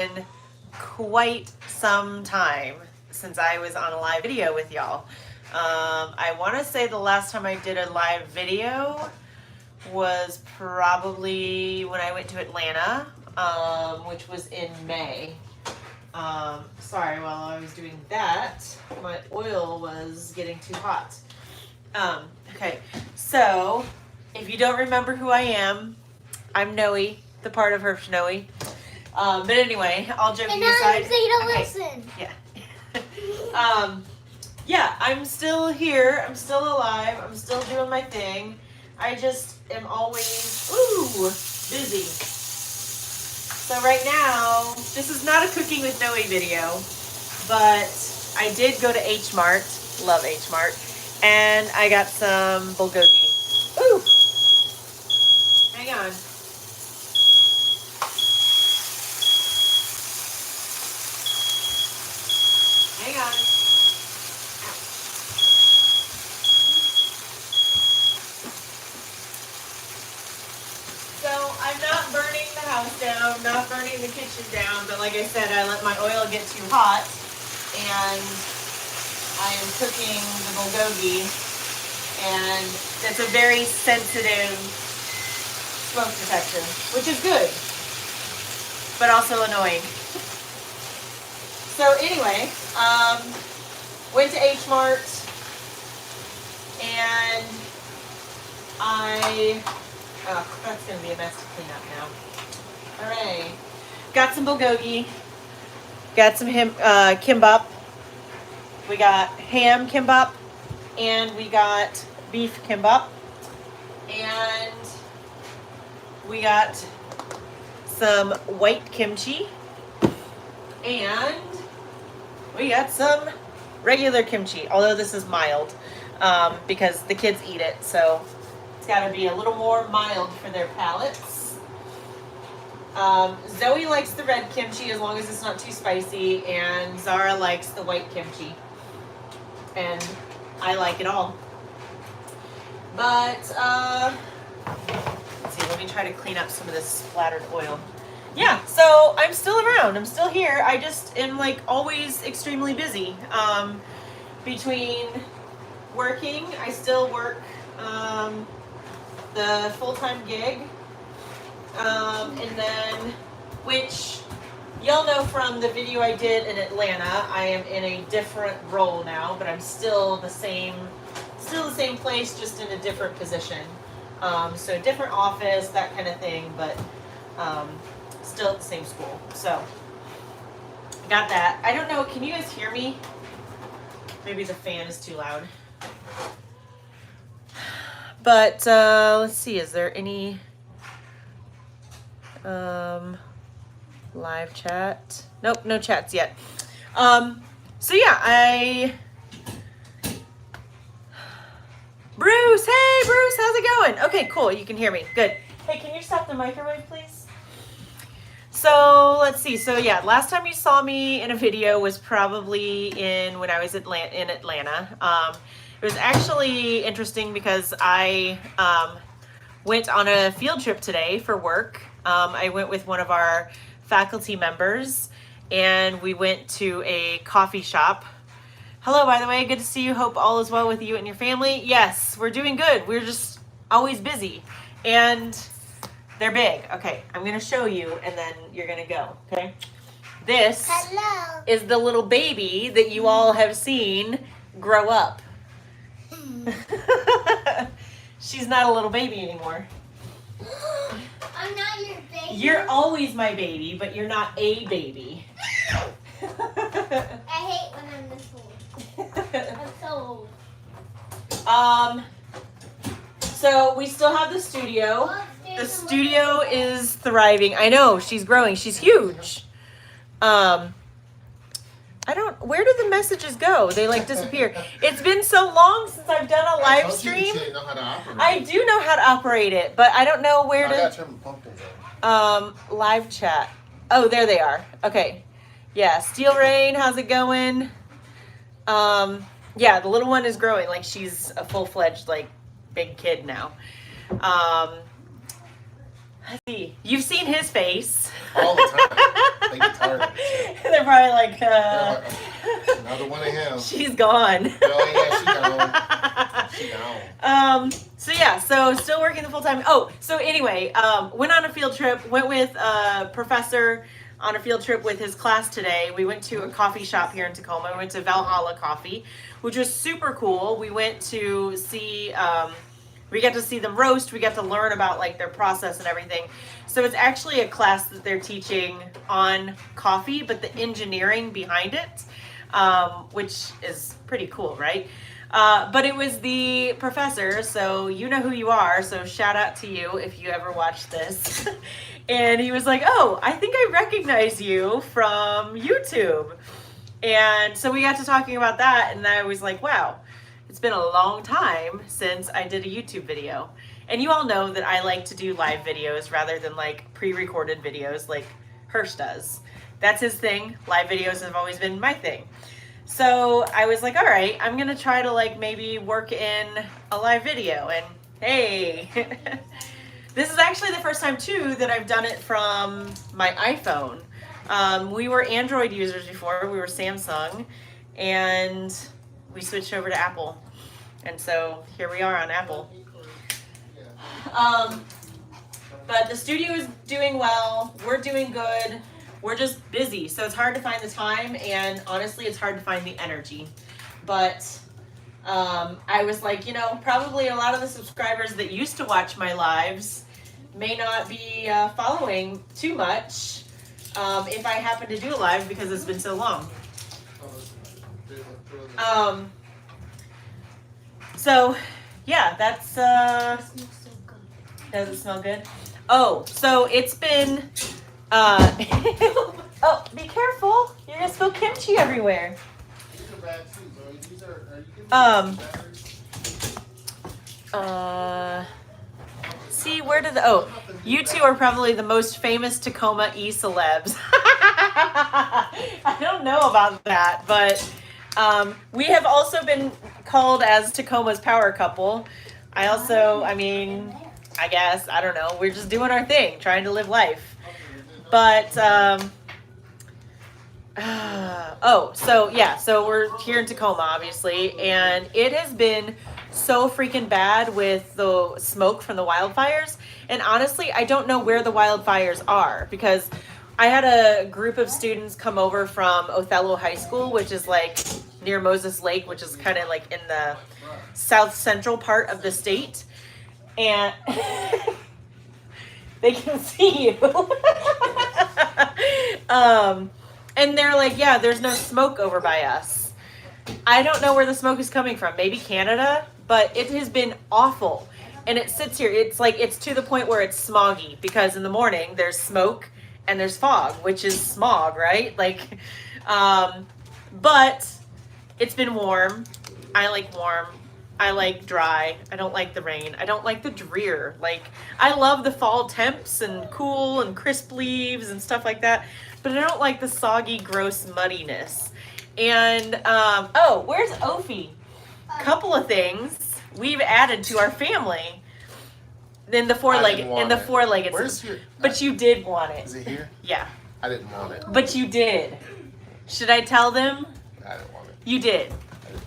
been quite some time since I was on a live video with y'all. I want to say the last time I did a live video was probably when I went to Atlanta, which was in May. Sorry, while I was doing that, my oil was getting too hot. Okay, so if you don't remember who I am, I'm Noe, the part of Herb Snowy. But anyway, all joking aside. Listen. Yeah. Yeah, I'm still here. I'm still alive. I'm still doing my thing. I just am always, busy. So right now, this is not a cooking with Noe video, but I did go to H Mart. Love H Mart. And I got some bulgogi. Ooh. Hang on. Hang on. So I'm not burning the house down, not burning the kitchen down, but like I said, I let my oil get too hot and I am cooking the bulgogi, and it's a very sensitive smoke detector, which is good, but also annoying. So anyway, went to H Mart and that's gonna be a mess to clean up now. All right, got some bulgogi, got some kimbap. We got ham kimbap, and we got beef kimbap, and we got some white kimchi, and we got some regular kimchi, although this is mild, because the kids eat it, so it's got to be a little more mild for their palates. Zoe likes the red kimchi as long as it's not too spicy, and Zara likes the white kimchi. And I like it all. But, let's see, let me try to clean up some of this splattered oil. Yeah, so I'm still around. I'm still here. I just am like always extremely busy. Between working, I still work the full-time gig. And then, which y'all know from the video I did in Atlanta, I am in a different role now, but I'm still the same place, just in a different position. So different office, that kind of thing, but still at the same school. So got that. I don't know, can you guys hear me? Maybe the fan is too loud. But let's see, is there any live chat? Nope, no chats yet. So yeah, Bruce, hey Bruce, how's it going? Okay, cool, you can hear me, good. Hey, can you stop the microwave, please? So let's see, so yeah, last time you saw me in a video was probably when I was in Atlanta. It was actually interesting because I went on a field trip today for work. I went with one of our faculty members, and we went to a coffee shop. Hello, by the way, good to see you. Hope all is well with you and your family. Yes, we're doing good. We're just always busy, and they're big. Okay, I'm gonna show you, and then you're gonna go, okay? This is the little baby that you all have seen grow up. She's not a little baby anymore. I'm not your baby. You're always my baby, but you're not a baby. I hate when I'm this old. I'm so old. So we still have the studio. The studio is thriving. I know, she's growing. She's huge. Where do the messages go? They like disappear. It's been so long since I've done a live stream. I do know how to operate it, but I don't know where to. Live chat. Oh, there they are. Okay. Yeah, Steel Rain, how's it going? Yeah, the little one is growing. Like, she's a full-fledged, like, big kid now. Let's see. You've seen his face. All the time. They get tired of it. They're probably like, They're like, another one of him. she's gone. Oh yeah, she gone. So yeah, so still working the full time. Oh, so anyway, went on a field trip, went with a professor on a field trip with his class today. We went to a coffee shop here in Tacoma. We went to Valhalla Coffee, which was super cool. We went to see, we got to see them roast. We got to learn about like their process and everything. So it's actually a class that they're teaching on coffee, but the engineering behind it, which is pretty cool, right? But it was the professor, so you know who you are, so shout out to you if you ever watch this. And he was like, oh, I think I recognize you from YouTube. And so we got to talking about that, and I was like, wow, it's been a long time since I did a YouTube video. And you all know that I like to do live videos rather than like pre-recorded videos like Hirsch does. That's his thing. Live videos have always been my thing. So I was like, all right, I'm gonna try to like maybe work in a live video. And hey, this is actually the first time too that I've done it from my iPhone. We were Android users before, we were Samsung, and we switched over to Apple. And so here we are on Apple. But the studio is doing well, we're doing good. We're just busy, so it's hard to find the time, and honestly, it's hard to find the energy. But I was like, you know, probably a lot of the subscribers that used to watch my lives may not be following too much if I happen to do a live because it's been so long. So, yeah, that's, does it smell good? Oh, so it's been, oh, be careful. You're gonna spill kimchi everywhere. These are bad shoes. Are you giving batteries? See, where did you two are probably the most famous Tacoma e-celebs. I don't know about that, but we have also been called as Tacoma's power couple. I mean, I guess, I don't know. We're just doing our thing, trying to live life. But, so we're here in Tacoma, obviously, and it has been so freaking bad with the smoke from the wildfires. And honestly, I don't know where the wildfires are, because I had a group of students come over from Othello High School, which is like near Moses Lake, which is kind of like in the south central part of the state. And they can see you. And they're like, yeah, there's no smoke over by us. I don't know where the smoke is coming from. Maybe Canada, but it has been awful. And it sits here. It's like, it's to the point where it's smoggy, because in the morning there's smoke and there's fog, which is smog, right? Like, but it's been warm. I like warm. I like dry. I don't like the rain. I don't like the drear. Like, I love the fall temps and cool and crisp leaves and stuff like that, but I don't like the soggy, gross muddiness. And, where's Ophi? Couple of things we've added to our family. Then the four-legged. Where's your? But you did want it. Is it here? Yeah. I didn't want it. But you did. Should I tell them? I didn't want it. You did.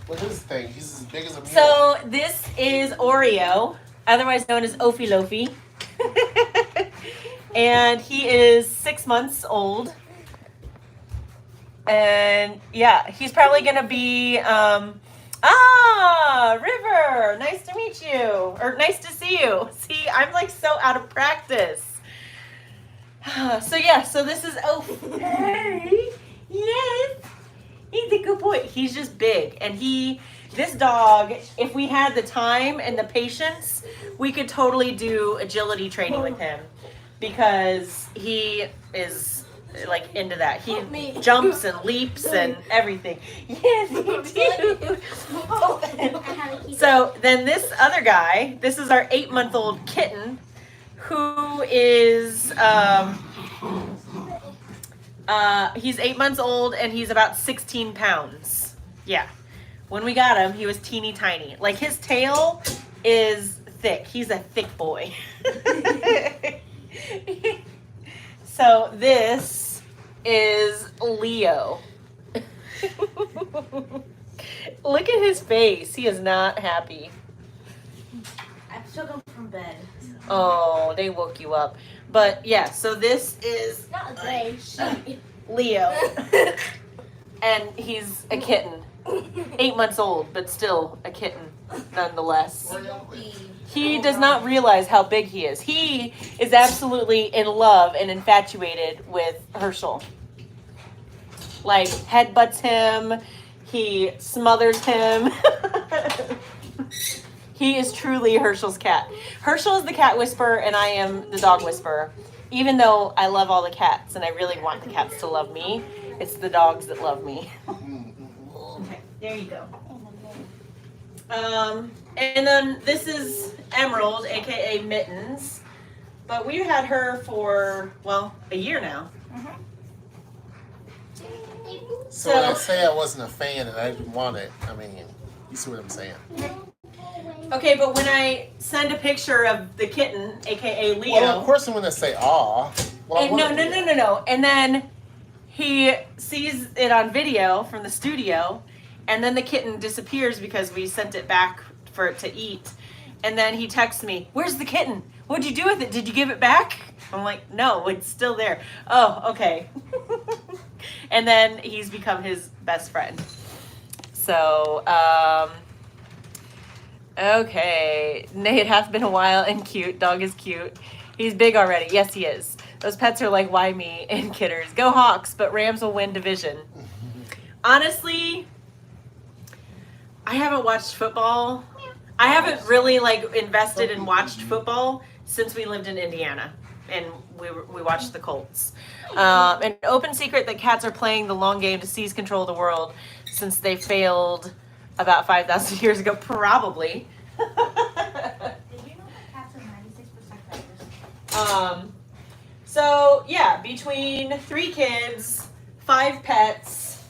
Look at this thing. He's as big as a mule. So this is Oreo, otherwise known as Ophi Lofi. And he is 6 months old. And yeah, he's probably gonna be River, nice to meet you. Or nice to see you. See, I'm like so out of practice. So this is Ophi. Yes. He's a good boy. He's just big. And this dog, if we had the time and the patience, we could totally do agility training with him, because he is like into that. He jumps and leaps and everything. Yes, you do. So then this other guy, this is our 8-month-old kitten, who is, he's 8 months old and he's about 16 pounds. Yeah. When we got him, he was teeny tiny. Like, his tail is thick. He's a thick boy. So this is Leo. Look at his face. He is not happy. I'm still going from bed. Oh, they woke you up. But yeah, so this is Not they. She. Leo. And he's a kitten. 8 months old, but still a kitten nonetheless. He does not realize how big he is. He is absolutely in love and infatuated with Herschel. Like, headbutts him. He smothers him. He is truly Herschel's cat. Herschel is the cat whisperer, and I am the dog whisperer. Even though I love all the cats, and I really want the cats to love me, it's the dogs that love me. Okay, there you go. And then this is Emerald, aka Mittens. But we've had her for, well, a year now. So when I say I wasn't a fan and I didn't want it, I mean, you see what I'm saying? Okay, but when I send a picture of the kitten, aka Leo. Well, of course I'm going to say aw. Well, And no. And then he sees it on video from the studio, and then the kitten disappears because we sent it back for it to eat. And then he texts me, "Where's the kitten? What'd you do with it? Did you give it back?" I'm like, "No, it's still there." Oh, okay. And then he's become his best friend. So, okay. Nay, it hath been a while and cute. Dog is cute. He's big already. Yes, he is. Those pets are like, why me? And Kidders. Go Hawks, but Rams will win division. Honestly, I haven't watched football. I haven't really invested and watched football since we lived in Indiana, and we watched the Colts. An open secret that cats are playing the long game to seize control of the world since they failed about 5,000 years ago, probably. Did you know that cats are 96% predators? So yeah, between 3 kids, 5 pets,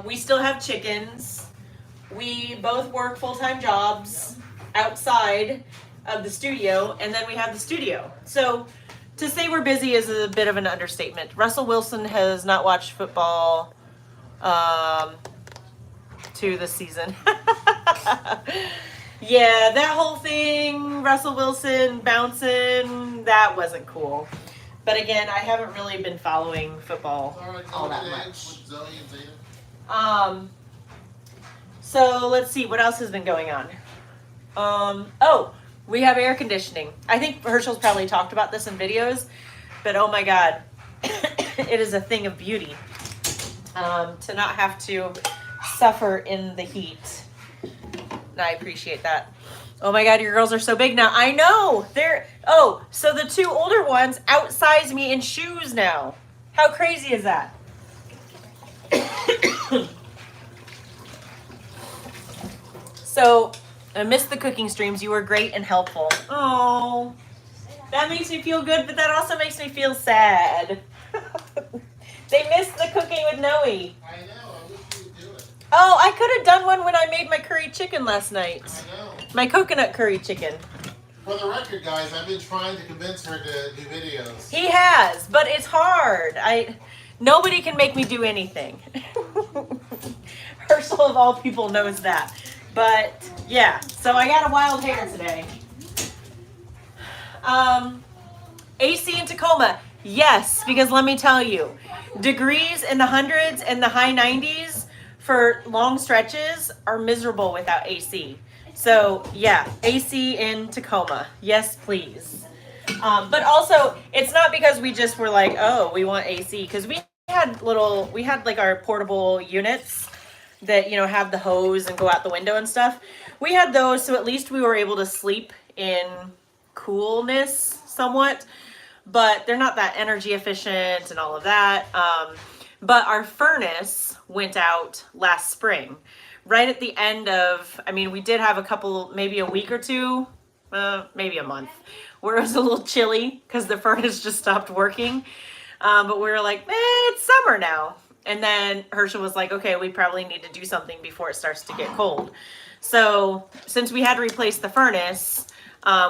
we still have chickens. We both work full-time jobs outside of the studio, and then we have the studio. So to say we're busy is a bit of an understatement. Russell Wilson has not watched football to this season. Yeah, that whole thing, Russell Wilson bouncing, that wasn't cool. But again, I haven't really been following football all that much. So let's see, what else has been going on? Oh, we have air conditioning. I think Herschel's probably talked about this in videos, but oh my God, it is a thing of beauty to not have to suffer in the heat. And I appreciate that. Oh my God, your girls are so big now. I know. So the 2 older ones outsize me in shoes now. How crazy is that? So I missed the cooking streams. You were great and helpful. Oh, that makes me feel good, but that also makes me feel sad. They missed the cooking with Noe. I know, I wish you would do it. Oh, I could have done one when I made my curry chicken last night. I know. My coconut curry chicken. For the record, guys, I've been trying to convince her to do videos. He has, but it's hard. Nobody can make me do anything. Herschel of all people knows that. But yeah, so I got a wild hair today. AC in Tacoma, yes, because let me tell you, degrees in the hundreds and the high 90s for long stretches are miserable without AC. So yeah, AC in Tacoma, yes please. But also, it's not because we just were like, oh, we want AC, because we had like our portable units that, have the hose and go out the window and stuff. We had those, so at least we were able to sleep in coolness somewhat, but they're not that energy efficient and all of that. But our furnace went out last spring, right at the end of, we did have a couple, maybe a week or two, maybe a month, where it was a little chilly because the furnace just stopped working. But we were like, it's summer now. And then Herschel was like, okay, we probably need to do something before it starts to get cold. So since we had to replace the furnace,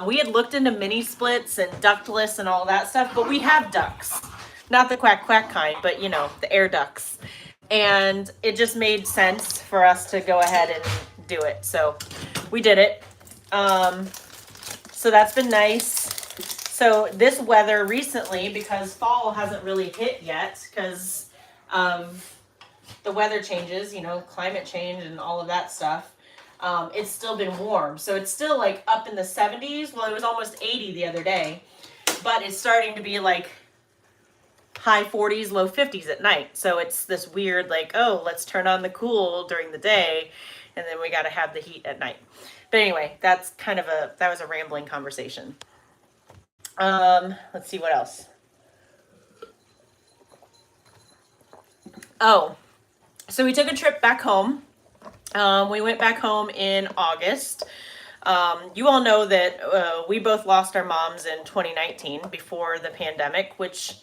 We had looked into mini splits and ductless and all that stuff, but we have ducks. Not the quack quack kind, but you know, the air ducts. And it just made sense for us to go ahead and do it. So we did it. So that's been nice. So this weather recently, because fall hasn't really hit yet because of the weather changes, you know, climate change and all of that stuff, it's still been warm. So it's still like up in the 70s. Well, it was almost 80 the other day, but it's starting to be like high 40s, low 50s at night. So it's this weird like, oh, let's turn on the cool during the day and then we got to have the heat at night. But anyway, that was a rambling conversation. Let's see what else. Oh, so we took a trip back home. We went back home in August. You all know that we both lost our moms in 2019 before the pandemic, which,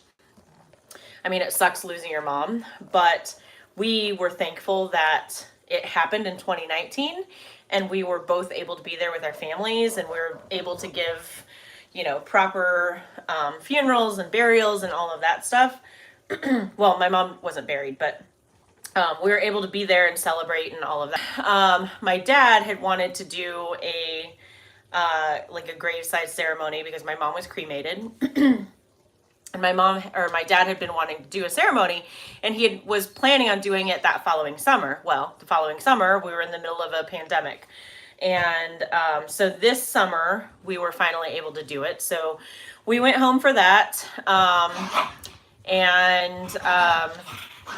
I mean, it sucks losing your mom, but we were thankful that it happened in 2019 and we were both able to be there with our families and we were able to give, you know, proper funerals and burials and all of that stuff. Well, my mom wasn't buried, but we were able to be there and celebrate and all of that. My dad had wanted to do a graveside ceremony because my mom was cremated. And my dad had been wanting to do a ceremony and was planning on doing it that following summer. Well, the following summer, we were in the middle of a pandemic. And so this summer, we were finally able to do it. So we went home for that.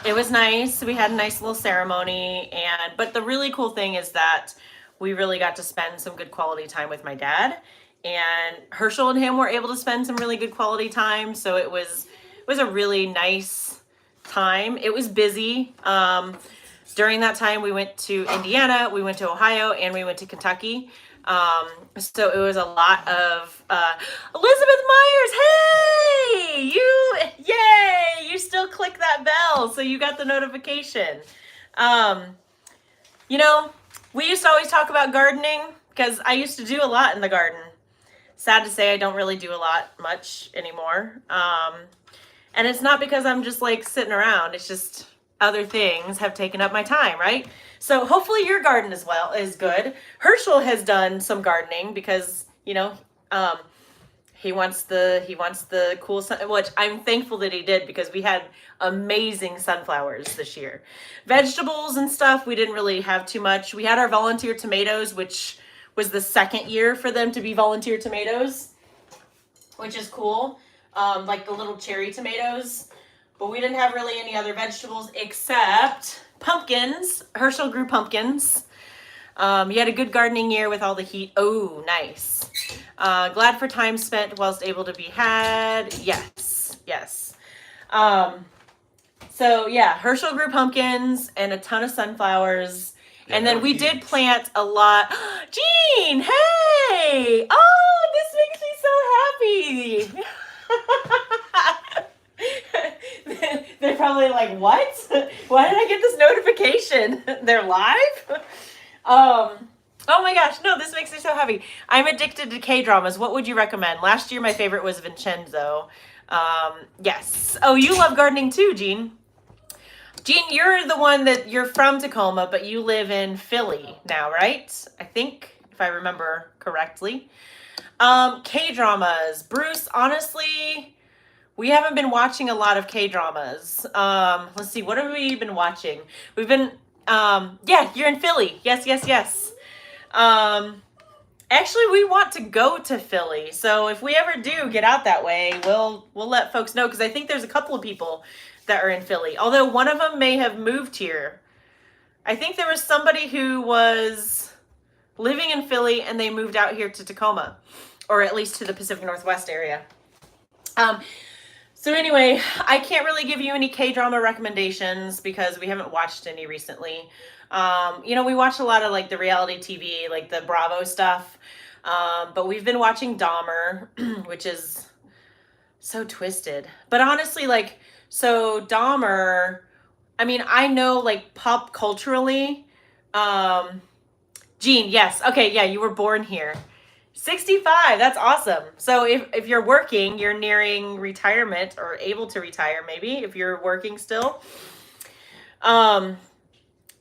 It was nice. We had a nice little ceremony. But the really cool thing is that we really got to spend some good quality time with my dad. And Herschel and him were able to spend some really good quality time. So it was a really nice time. It was busy. During that time, we went to Indiana, we went to Ohio, and we went to Kentucky. So it was a lot of Elizabeth Myers. Hey, yay! You still click that bell, so you got the notification. You know, we used to always talk about gardening because I used to do a lot in the garden. Sad to say, I don't really do much anymore. And it's not because I'm just like sitting around. It's just other things have taken up my time, right? So hopefully your garden as well is good. Herschel has done some gardening because, you know, he wants the cool sun, which I'm thankful that he did because we had amazing sunflowers this year. Vegetables and stuff, we didn't really have too much. We had our volunteer tomatoes, which was the second year for them to be volunteer tomatoes, which is cool. Like the little cherry tomatoes. But we didn't have really any other vegetables except pumpkins. Herschel grew pumpkins. You had a good gardening year with all the heat. Oh, nice. Glad for time spent whilst able to be had. Yes, yes. So yeah, Herschel grew pumpkins and a ton of sunflowers. Yeah, and then we did plant a lot. Jean, hey! Oh, this makes me so happy. They're probably like, what? Why did I get this notification? They're live? Oh my gosh, no, this makes me so happy. I'm addicted to K-dramas. What would you recommend? Last year, my favorite was Vincenzo. Yes. Oh, you love gardening too, Jean. Jean, you're the one you're from Tacoma, but you live in Philly now, right? I think, if I remember correctly. K-dramas. Bruce, honestly, we haven't been watching a lot of K-dramas. Let's see, what have we been watching? We've been, yeah, you're in Philly. Yes, yes, yes. Actually, we want to go to Philly. So if we ever do get out that way, we'll let folks know because I think there's a couple of people that are in Philly. Although one of them may have moved here. I think there was somebody who was living in Philly and they moved out here to Tacoma, or at least to the Pacific Northwest area. So anyway, I can't really give you any K-drama recommendations because we haven't watched any recently. You know, we watch a lot of like the reality TV, like the Bravo stuff. But we've been watching Dahmer, which is so twisted. But honestly, like, so Dahmer, I mean, I know like pop culturally, Jean, yes. Okay. Yeah. You were born here. 65. That's awesome. So if you're working, you're nearing retirement or able to retire maybe if you're working still.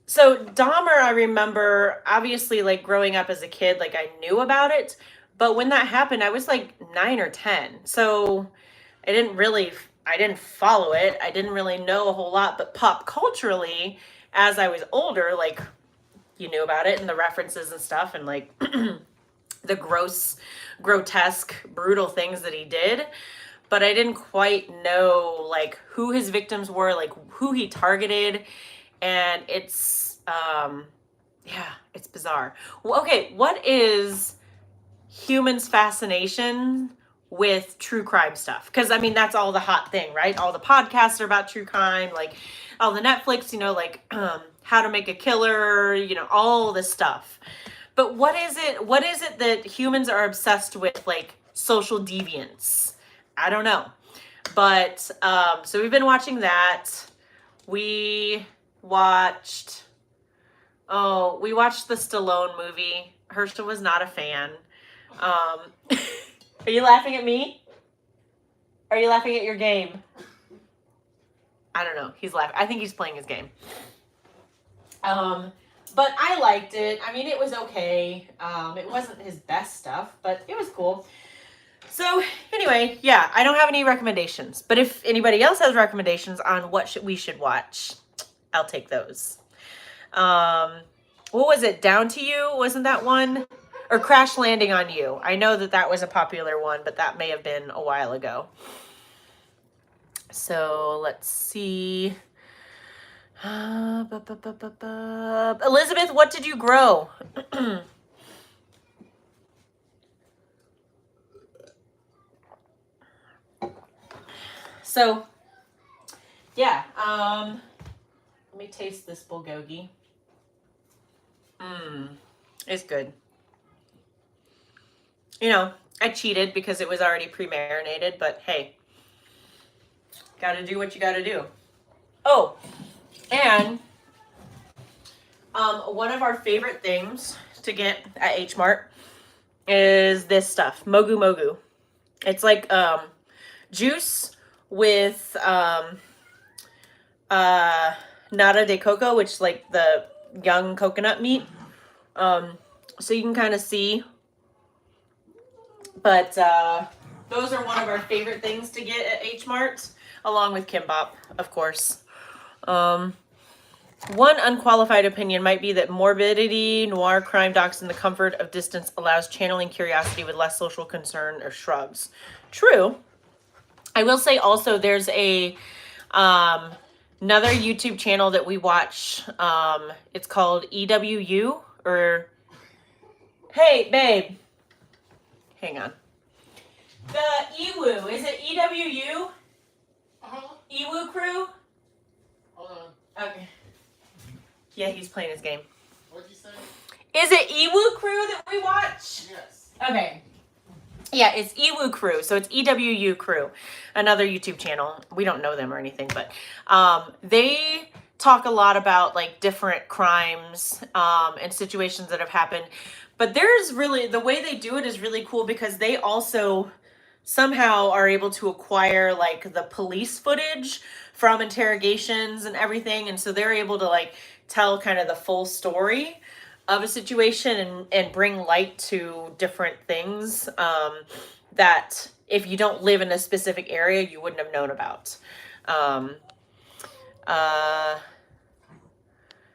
So Dahmer, I remember obviously like growing up as a kid, like I knew about it, but when that happened, I was like 9 or 10. So I didn't follow it. I didn't really know a whole lot, but pop culturally, as I was older, like you knew about it and the references and stuff and like the grotesque, brutal things that he did. But I didn't quite know like who his victims were, like who he targeted. And it's it's bizarre. Well, okay, what is humans' fascination with true crime stuff? Because I mean that's all the hot thing, right? All the podcasts are about true crime, like all the Netflix, like How to Make a Killer, all this stuff. But what is it that humans are obsessed with, like social deviance? I don't know. But so we've been watching that. We watched the Stallone movie. Herschel was not a fan. Are you laughing at me? Are you laughing at your game? I don't know. He's laughing. I think he's playing his game. But I liked it. I mean, it was okay. It wasn't his best stuff, but it was cool. So anyway, yeah, I don't have any recommendations. But if anybody else has recommendations on what we should watch, I'll take those. What was it? Down to You? Wasn't that one? Or Crash Landing on You? I know that was a popular one, but that may have been a while ago. So let's see. Elizabeth, what did you grow? So, yeah. Let me taste this bulgogi. It's good. I cheated because it was already pre-marinated, but hey, gotta do what you gotta do. Oh, and one of our favorite things to get at H Mart is this stuff, Mogu Mogu. It's like juice with nata de coco, which is like the young coconut meat. So you can kind of see. But those are one of our favorite things to get at H Mart, along with kimbap, of course. One unqualified opinion might be that morbidity, noir crime docs in the comfort of distance allows channeling curiosity with less social concern or shrugs. True. I will say also there's a another YouTube channel that we watch. It's called EWU or hey babe. Hang on. The EWU, is it EWU? EWU crew? Hold on. Okay. Yeah, he's playing his game. What'd you say? Is it EWU crew that we watch? Yes. Okay. Yeah, it's EWU crew. So it's EWU crew, another YouTube channel. We don't know them or anything, but they talk a lot about like different crimes and situations that have happened. But there's really, the way they do it is really cool because they also somehow are able to acquire like the police footage from interrogations and everything. And so they're able to like tell kind of the full story of a situation and bring light to different things that if you don't live in a specific area, you wouldn't have known about.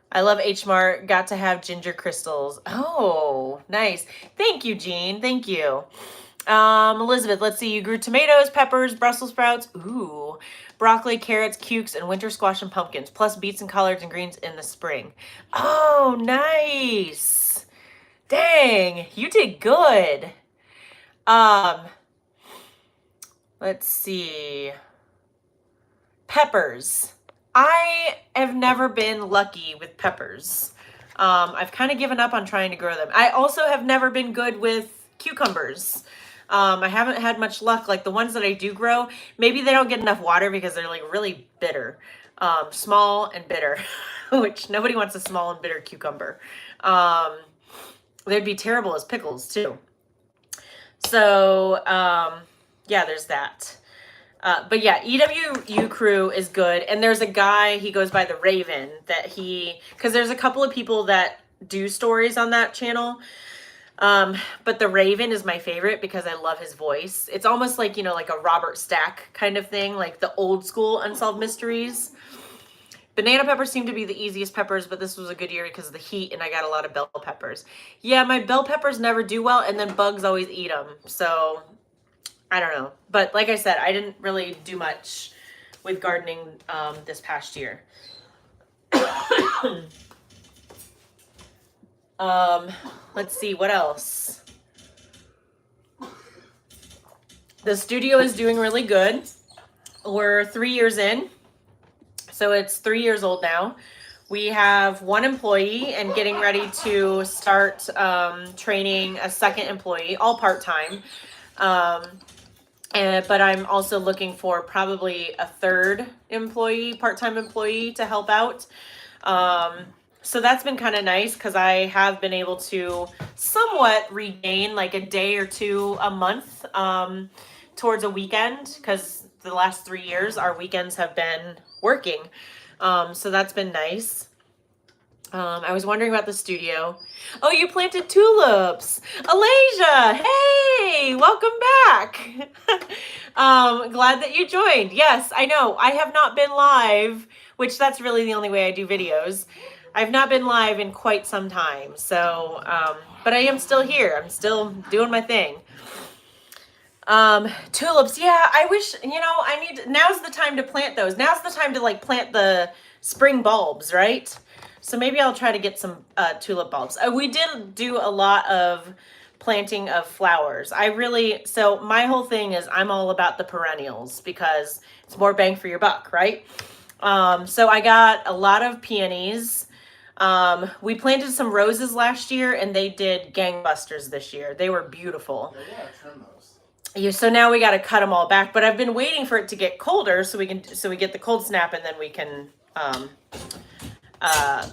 I love H Mart. Got to have ginger crystals. Oh, nice. Thank you, Jean. Thank you. Elizabeth, let's see. You grew tomatoes, peppers, Brussels sprouts. Ooh. Broccoli, carrots, cukes, and winter squash and pumpkins. Plus beets and collards and greens in the spring. Oh, nice. Dang. You did good. Let's see. Peppers. I have never been lucky with peppers. I've kind of given up on trying to grow them. I also have never been good with cucumbers. I haven't had much luck. Like the ones that I do grow, maybe they don't get enough water because they're like really bitter. Small and bitter, which nobody wants a small and bitter cucumber. They'd be terrible as pickles too. So, yeah, there's that. But yeah, EWU crew is good. And there's a guy, he goes by the Raven, because there's a couple of people that do stories on that channel. But the Raven is my favorite because I love his voice. It's almost like, like a Robert Stack kind of thing, like the old school Unsolved Mysteries. Banana peppers seem to be the easiest peppers, but this was a good year because of the heat and I got a lot of bell peppers. Yeah, my bell peppers never do well and then bugs always eat them. So I don't know. But like I said, I didn't really do much with gardening this past year. Let's see, what else? The studio is doing really good. We're 3 years in. So it's 3 years old now. We have 1 employee and getting ready to start training a 2nd employee, all part-time. But I'm also looking for probably a 3rd employee, part-time employee to help out. So that's been kind of nice because I have been able to somewhat regain like a day or 2 a month towards a weekend because the last 3 years our weekends have been working. So that's been nice. I was wondering about the studio. Oh, you planted tulips. Alasia, hey, welcome back. Glad that you joined. Yes, I know. I have not been live, which that's really the only way I do videos. I've not been live in quite some time. So, but I am still here. I'm still doing my thing. Tulips. Yeah, I wish, now's the time to plant those. Now's the time to like plant the spring bulbs, right? So maybe I'll try to get some tulip bulbs. We did do a lot of planting of flowers. So my whole thing is I'm all about the perennials because it's more bang for your buck, right? So I got a lot of peonies. We planted some roses last year and they did gangbusters this year. They were beautiful. Yeah, trim those. Yeah, so now we got to cut them all back, but I've been waiting for it to get colder so we get the cold snap and then we can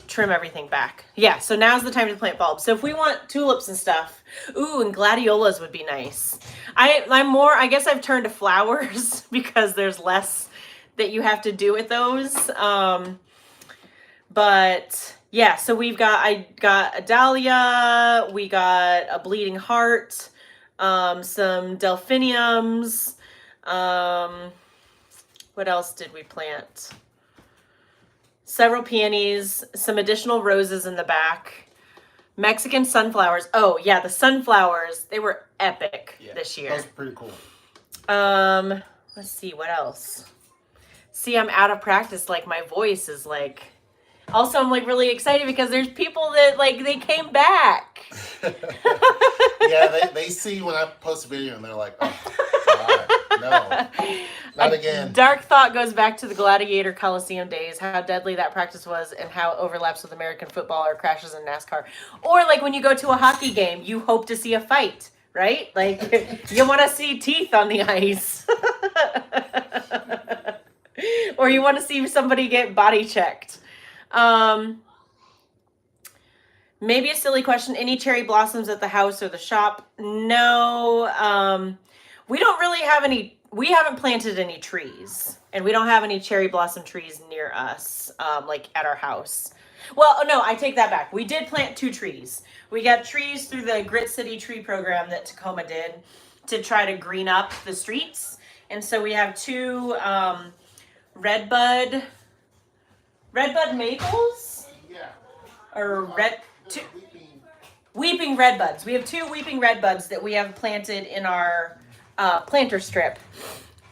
trim everything back. Yeah, so now's the time to plant bulbs. So if we want tulips and stuff, ooh, and gladiolas would be nice. I guess I've turned to flowers because there's less that you have to do with those. But yeah, so I got a dahlia, we got a bleeding heart, some delphiniums. What else did we plant? Several peonies, some additional roses in the back, Mexican sunflowers. Oh yeah, the sunflowers, they were epic this year. That was pretty cool. Let's see, what else? See, I'm out of practice. Like my voice is like, also I'm like really excited because there's people that like, they came back. Yeah, they see when I post a video and they're like, oh, God, no, not again. Dark thought goes back to the Gladiator Coliseum days, how deadly that practice was and how it overlaps with American football or crashes in NASCAR. Or like when you go to a hockey game, you hope to see a fight, right? Like you want to see teeth on the ice. Or you want to see somebody get body checked. Maybe a silly question. Any cherry blossoms at the house or the shop? No. We don't really have any. We haven't planted any trees. And we don't have any cherry blossom trees near us, like at our house. Well, no, I take that back. We did plant 2 trees. We got trees through the Grit City tree program that Tacoma did to try to green up the streets. And so we have 2 redbud maples? Yeah. Or weeping redbuds. We have 2 weeping redbuds that we have planted in our planter strip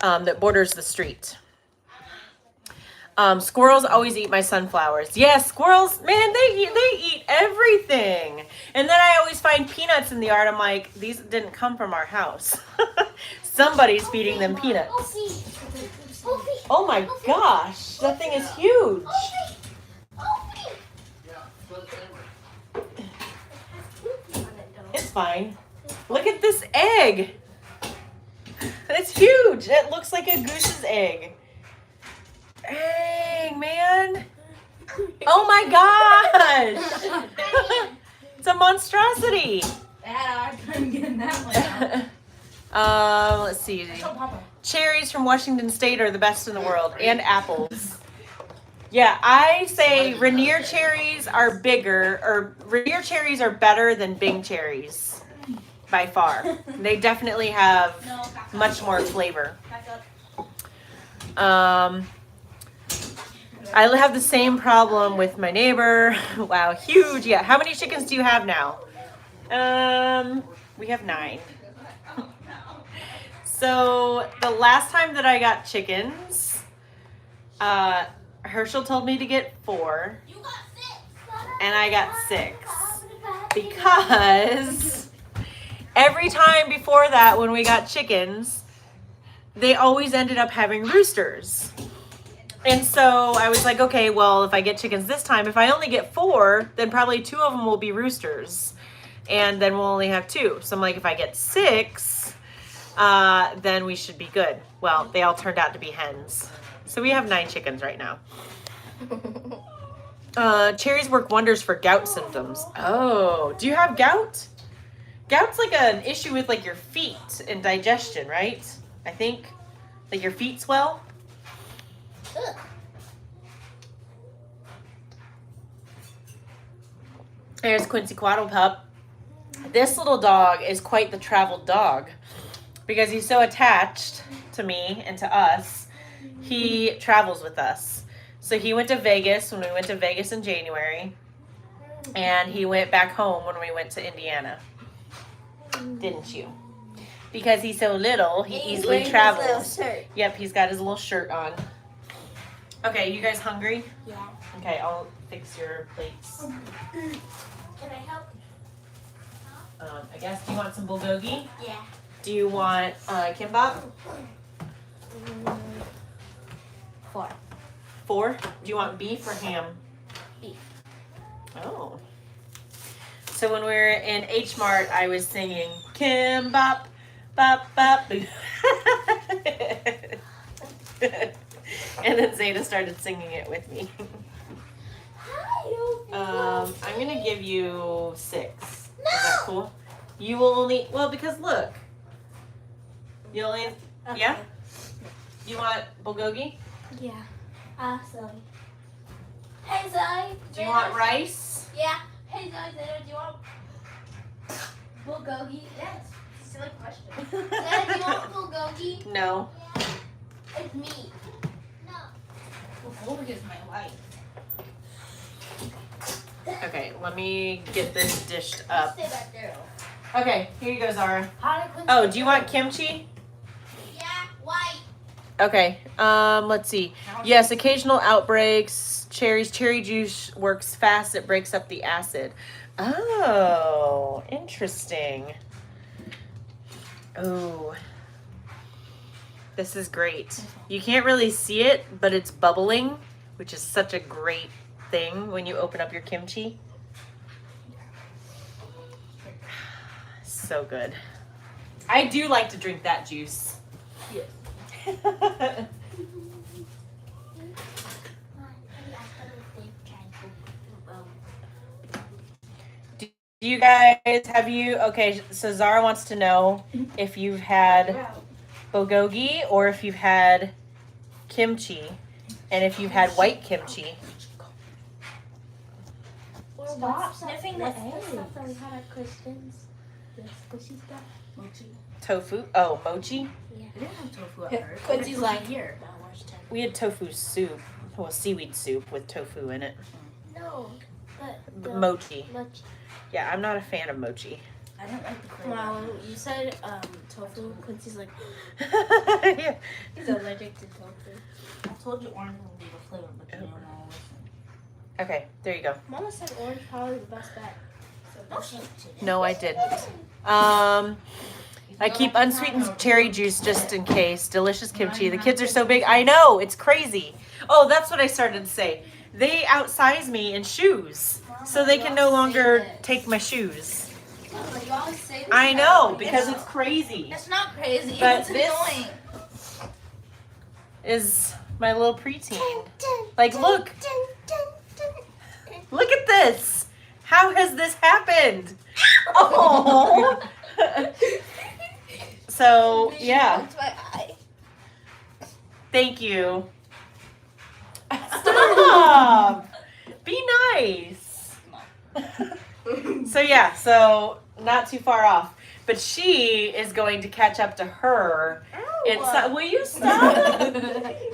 that borders the street. Squirrels always eat my sunflowers. Yeah, squirrels, man, they eat everything. And then I always find peanuts in the yard. I'm like, these didn't come from our house. Somebody's feeding them peanuts. Oh my gosh, that thing is huge. It's fine. Look at this egg. It's huge. It looks like a goose's egg. Dang, man. Oh my gosh. It's a monstrosity. Bad, I couldn't get that one out. Let's see. Show Papa. Cherries from Washington State are the best in the world, and apples. Yeah, I say Rainier cherries are bigger, or Rainier cherries are better than Bing cherries by far. They definitely have No, back up. much more flavor. Back up. I have the same problem with my neighbor. Wow, huge. Yeah, how many chickens do you have now? We have 9. So the last time that I got chickens, Herschel told me to get 4, You got 6. and I got 6 because every time before that when we got chickens, they always ended up having roosters. And so I was like, okay, well, if I get chickens this time, if I only get 4, then probably 2 of them will be roosters. And then we'll only have 2. So I'm like, if I get 6, then we should be good. Well, they all turned out to be hens. So we have 9 chickens right now. Cherries work wonders for gout symptoms. Oh, do you have gout? Gout's like an issue with like your feet and digestion, right? I think. Like your feet swell. Ugh. There's Quincy Quaddle Pup. This little dog is quite the traveled dog because he's so attached to me and to us. He travels with us. So he went to Vegas when we went to Vegas in January, and he went back home when we went to Indiana. Didn't you? Because he's so little, he easily travels. Yep, he's got his little shirt on. Okay, you guys hungry? Yeah. Okay, I'll fix your plates. Can I help? I guess, do you want some bulgogi? Yeah. Do you want kimbap? 4. 4? Do you want beef or ham? Beef. Oh. So when we were in H Mart, I was singing kimbap, bop, bop, boo. And then Zeta started singing it with me. I'm gonna give you 6. Is that cool? You will only, well, because look. You only, yeah? You want bulgogi? Yeah. Awesome. Hey, Zoe. Do you want rice? Yeah. Hey, Zoe, do you want bulgogi? Yes. Silly question. Zeta, do you want bulgogi? No. It's me. No. Bulgogi is my life. Okay, let me get this dished up. Stay back there. Okay, here you go, Zara. How did Quincy- Oh, do you want kimchi? Yeah, white. Okay, let's see. Yes, occasional outbreaks. Cherry juice works fast. It breaks up the acid. Oh, interesting. Oh, this is great. You can't really see it, but it's bubbling, which is such a great thing when you open up your kimchi. So good. I do like to drink that juice. Yes. Do you guys, okay, so Zara wants to know if you've had bulgogi or if you've had kimchi, and if you've had white kimchi. Stop sniffing the What's egg. stuff that we had at Kristen's? The squishy stuff? Mochi. Tofu? Oh, mochi? I didn't have tofu at first. Quincy's like- here. We had tofu soup. Well, seaweed soup with tofu in it. No, but the Mochi. mochi. Yeah, I'm not a fan of mochi. I didn't like the flavor. Wow, when you said tofu, Quincy's like, Yeah. he's allergic to tofu. I told you orange would be the flavor, but you don't know. Okay, there you go. Mama said orange probably the best bet. No, she didn't. No, I didn't. I keep unsweetened cherry juice just in case. Delicious kimchi. The kids are so big. I know, it's crazy. Oh, that's what I started to say. They outsize me in shoes, so they can no longer take my shoes. You always say this. I know, because it's crazy. It's not crazy. But it's this- annoying. Is my little preteen. Like, look. Look at this. How has this happened? Oh. So yeah, That's my eye. thank you. Stop. Be nice. So yeah, so not too far off, but she is going to catch up to her. And so, will you stop?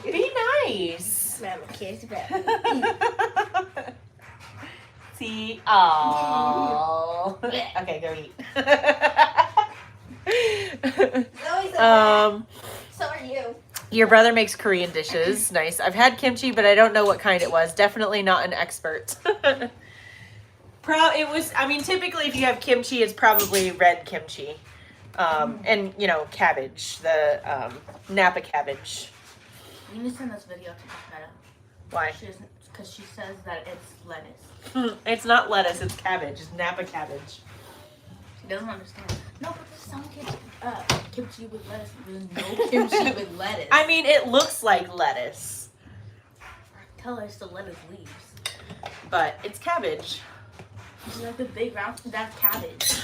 Be nice. Mama, kiss back. See, oh. Okay, go eat. Zoe's so are you. Your brother makes Korean dishes. Nice. I've had kimchi, but I don't know what kind it was. Definitely not an expert. It was. I mean, typically, if you have kimchi, it's probably red kimchi, and cabbage, the Napa cabbage. You need to send this video to Meta. Why? Because she says that it's lettuce. It's not lettuce. It's cabbage. It's Napa cabbage. She doesn't understand. No, but there's some kimchi with lettuce. There's no kimchi with lettuce. I mean, it looks like lettuce, Tell her it's the lettuce leaves. but it's cabbage. You know the big round? That's cabbage.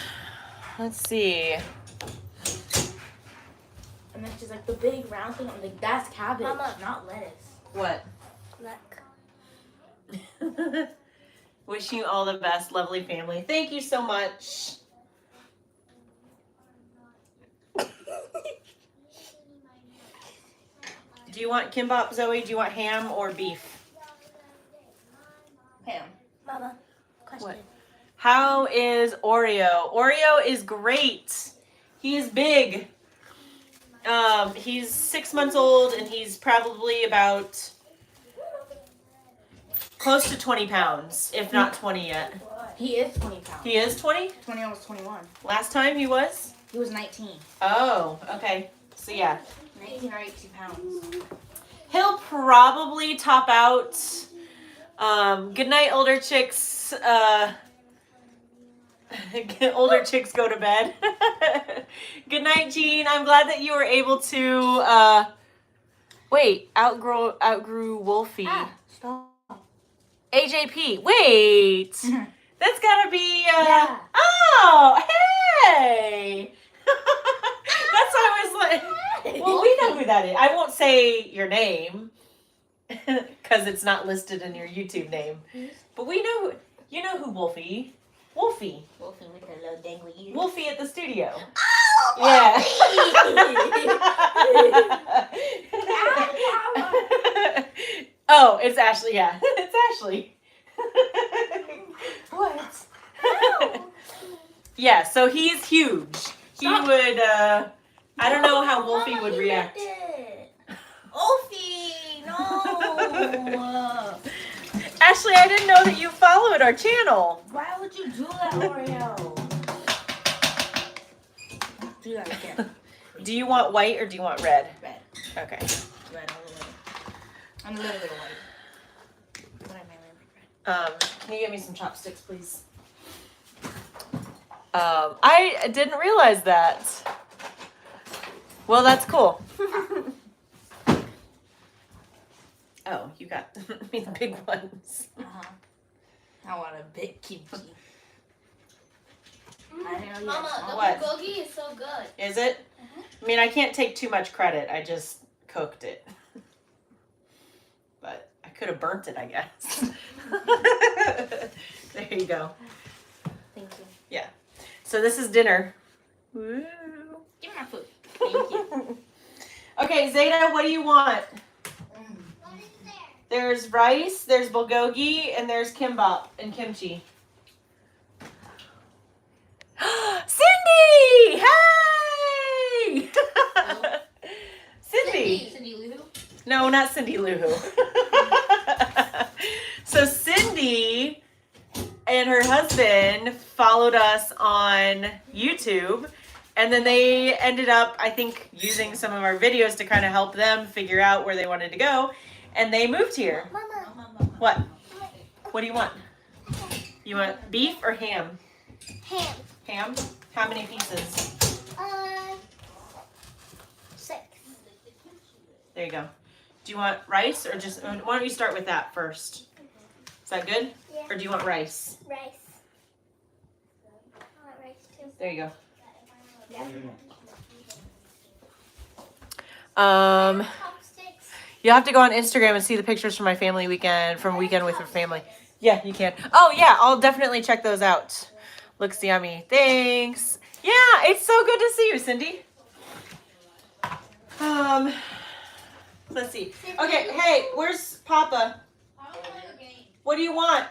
Let's see. And then she's like, the big round thing. I'm like, that's cabbage, Mama. not lettuce. What? Look. Wish you all the best, lovely family. Thank you so much. Do you want kimbap, Zoe? Do you want ham or beef? Ham. Mama, question. What? How is Oreo? Oreo is great. He is big. He's 6 months old and he's probably about close to 20 pounds, if not 20 yet. He is 20 pounds. He is 20? 20, almost 21. Last time he was? He was 19. Oh, okay. So yeah. 19 or 18 pounds. He'll probably top out. Good night, older chicks. Older chicks go to bed. Good night, Jean. I'm glad that you were able to outgrew Wolfie. Stop. AJP. Wait. That's gotta be Yeah. Oh, hey. That's why I was like, well, we know who that is. I won't say your name because it's not listed in your YouTube name. But we know you know who Wolfie. Wolfie Wolfie with her little dangly ears. Wolfie at the studio. Oh, Yeah. Oh, it's Ashley. Yeah, it's Ashley. What? Yeah, so he's huge. He would. I don't know how Wolfie would react. Wolfie, no. Ashley, I didn't know that you followed our channel. Why would you do that, Oreo? Do that again. Do you want white or do you want red? Red. Okay. Red, a little bit of white. But I mainly like red. Can you get me some chopsticks, please? I didn't realize that. Well, that's cool. Oh, you got me the big ones. I want a big kimchi. I didn't know you Mama, had the What? bulgogi is so good. Is it? I mean, I can't take too much credit. I just cooked it. But I could have burnt it, I guess. There you go. Thank you. So this is dinner. Woo. Give me my food. Thank you. Okay, Zeta, what do you want? There's rice, there's bulgogi, and there's kimbap and kimchi. Cindy! Hey! Cindy! Cindy Lou. No, not Cindy Lou Who. So Cindy and her husband followed us on YouTube, and then they ended up, I think, using some of our videos to kind of help them figure out where they wanted to go, and they moved here. Mama. What? What do you want? You want beef or ham? Ham. Ham? How many pieces? 6. There you go. Do you want rice or just, why don't you start with that first? Is that good? Yeah. Or do you want rice? Rice. I want rice too. There you go. Yeah. Chopsticks. You'll have to go on Instagram and see the pictures from my family weekend, from weekend with your family. Yeah, you can. Oh yeah, I'll definitely check those out. Looks yummy. Thanks. Yeah, it's so good to see you, Cindy. Let's see. Okay, hey, where's Papa? What do you want?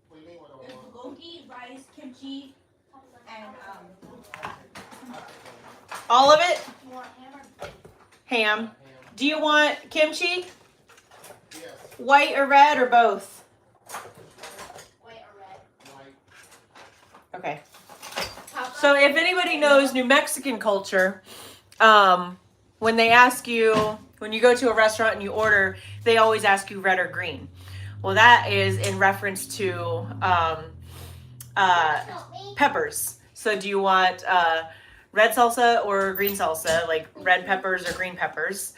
What do you mean, what do I want? Bulgogi, rice, kimchi, and All of it? More hammer. Ham. Do you want kimchi? Yes. White or red or both? White or red. White. Okay. Papa. So if anybody knows New Mexican culture, when they ask you, when you go to a restaurant and you order, they always ask you red or green. Well, that is in reference to Help me. peppers. So do you want red salsa or green salsa, like red peppers or green peppers?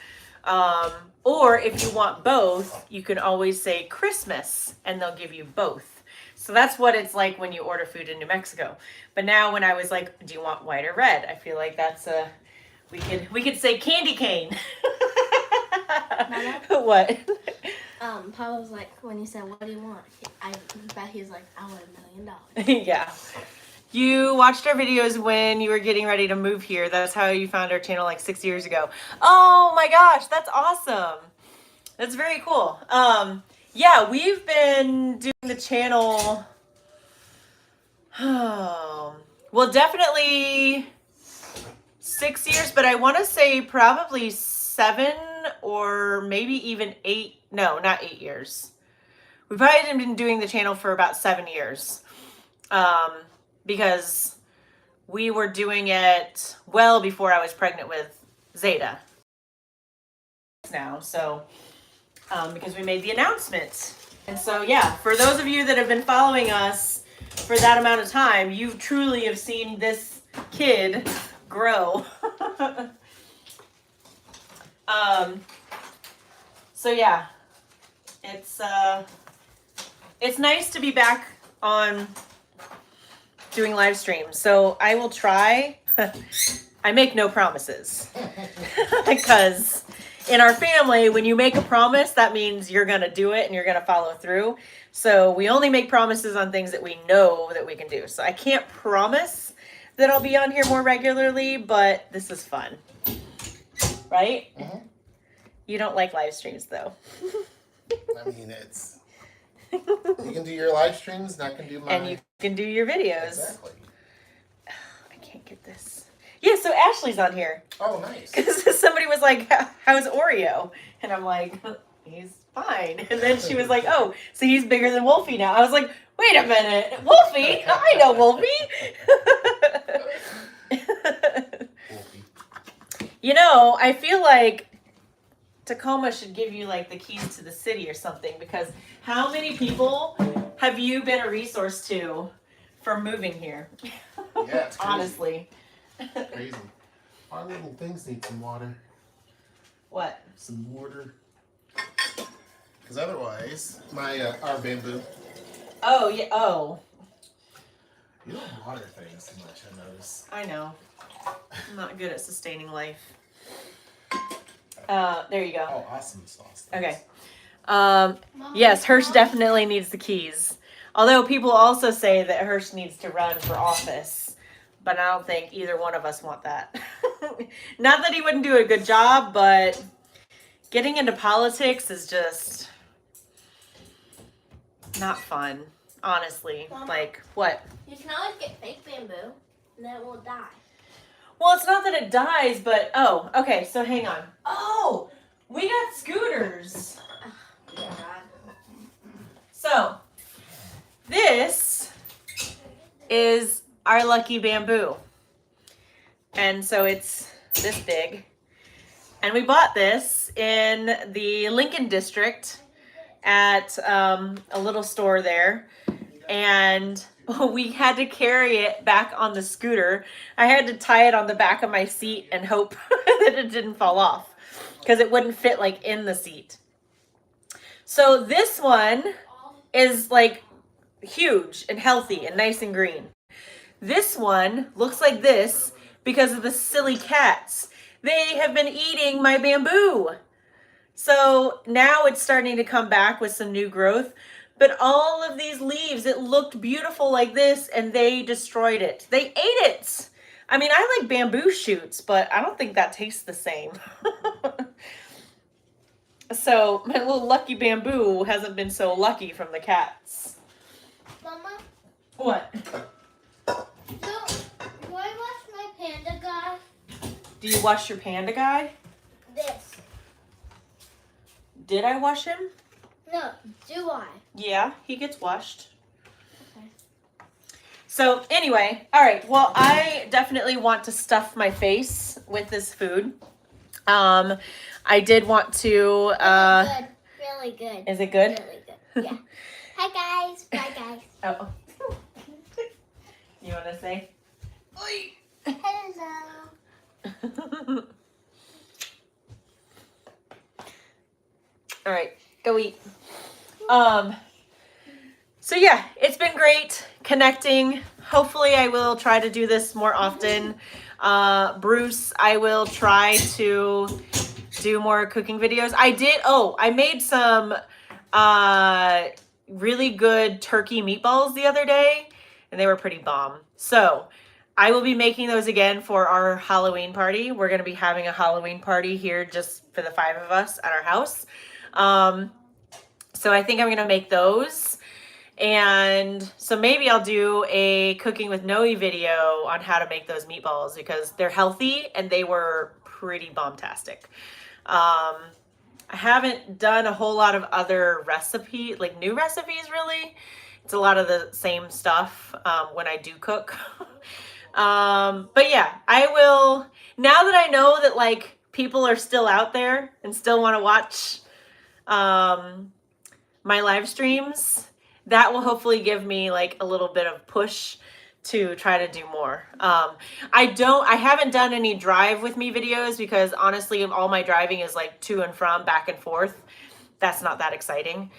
Or if you want both, you can always say Christmas and they'll give you both. So that's what it's like when you order food in New Mexico. But now when I was like, do you want white or red? I feel like that's we could say candy cane. Mama? What? Papa was like, when he said, "What do you want?" I bet he was like, "I want $1 million." Yeah. You watched our videos when you were getting ready to move here. That's how you found our channel like 6 years ago. Oh my gosh, that's awesome. That's very cool. Yeah, we've been doing the channel. Well, definitely 6 years, but I want to say probably 7 or maybe even 8. No, not 8 years. We've probably been doing the channel for about 7 years. Because we were doing it well before I was pregnant with Zeta. Now, so because we made the announcement. And so yeah, for those of you that have been following us for that amount of time, you truly have seen this kid grow. So yeah, it's nice to be back on doing live streams. So I will try. I make no promises because in our family, when you make a promise, that means you're going to do it and you're going to follow through. So we only make promises on things that we know that we can do. So I can't promise that I'll be on here more regularly, but this is fun. Right? Mhm. You don't like live streams though. I mean, you can do your live streams, and I can do mine. And you can do your videos. Exactly. I can't get this. Yeah, so Ashley's on here. Oh, nice. Because somebody was like, how's Oreo? And I'm like, he's fine. And then she was like, oh, so he's bigger than Wolfie now. I was like, wait a minute. Wolfie? I know Wolfie. Wolfie. You know, I feel like Tacoma should give you like the keys to the city or something, because how many people have you been a resource to for moving here? Yeah, it's crazy. Honestly. Crazy. Our little things need some water. What? Some water. Because otherwise, our bamboo. Oh, yeah. Oh, You don't water things too much, I notice. I know. I'm not good at sustaining life. There you go. Oh, awesome sauce. Okay. Mama, Yes, Hirsch Mama- definitely needs the keys. Although people also say that Hirsch needs to run for office. But I don't think either one of us want that. Not that he wouldn't do a good job, but getting into politics is just not fun, honestly. Mama? Like, what? You can always get fake bamboo, and then it won't die. Well, it's not that it dies, but, oh, okay, so hang on. Oh, we got scooters. Yeah. So, this is our lucky bamboo. And so it's this big. And we bought this in the Lincoln District at a little store there. And we had to carry it back on the scooter. I had to tie it on the back of my seat and hope that it didn't fall off, because it wouldn't fit like in the seat. So this one is like huge and healthy and nice and green. This one looks like this because of the silly cats. they have been eating my bamboo. So now it's starting to come back with some new growth. But all of these leaves, it looked beautiful like this, and they destroyed it. They ate it. I mean, I like bamboo shoots, but I don't think that tastes the same. So my little lucky bamboo hasn't been so lucky from the cats. Mama, What? do I wash my panda guy? Do you wash your panda guy? This. Did I wash him? No, do I? Yeah, he gets washed. Okay. So anyway, all right. Well, I definitely want to stuff my face with this food. I did want to. Good. Really good. Is it good? Really good. Yeah. Hi guys. Bye guys. Oh. You want to say? Hello. All right, go eat. So yeah, it's been great connecting. Hopefully I will try to do this more often. Bruce, I will try to do more cooking videos. I made some really good turkey meatballs the other day, and they were pretty bomb. So I will be making those again for our Halloween party. We're going to be having a Halloween party here just for the 5 of us at our house. So I think I'm going to make those. And so maybe I'll do a cooking with Noe video on how to make those meatballs because they're healthy and they were pretty bombastic. I haven't done a whole lot of other like new recipes really. It's a lot of the same stuff when I do cook. But yeah, I will, now that I know that like people are still out there and still want to watch my live streams, that will hopefully give me like a little bit of push to try to do more. I haven't done any drive with me videos because honestly, all my driving is like to and from, back and forth. That's not that exciting.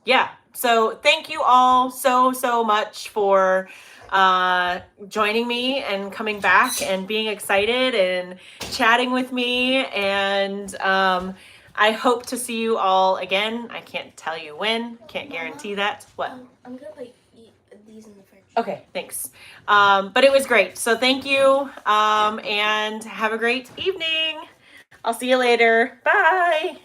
Yeah, so thank you all so much for joining me and coming back and being excited and chatting with me. And I hope to see you all again. I can't tell you when, can't guarantee that. What? I'm gonna put these in the fridge. Okay, thanks. But it was great. So thank you, and have a great evening. I'll see you later. Bye.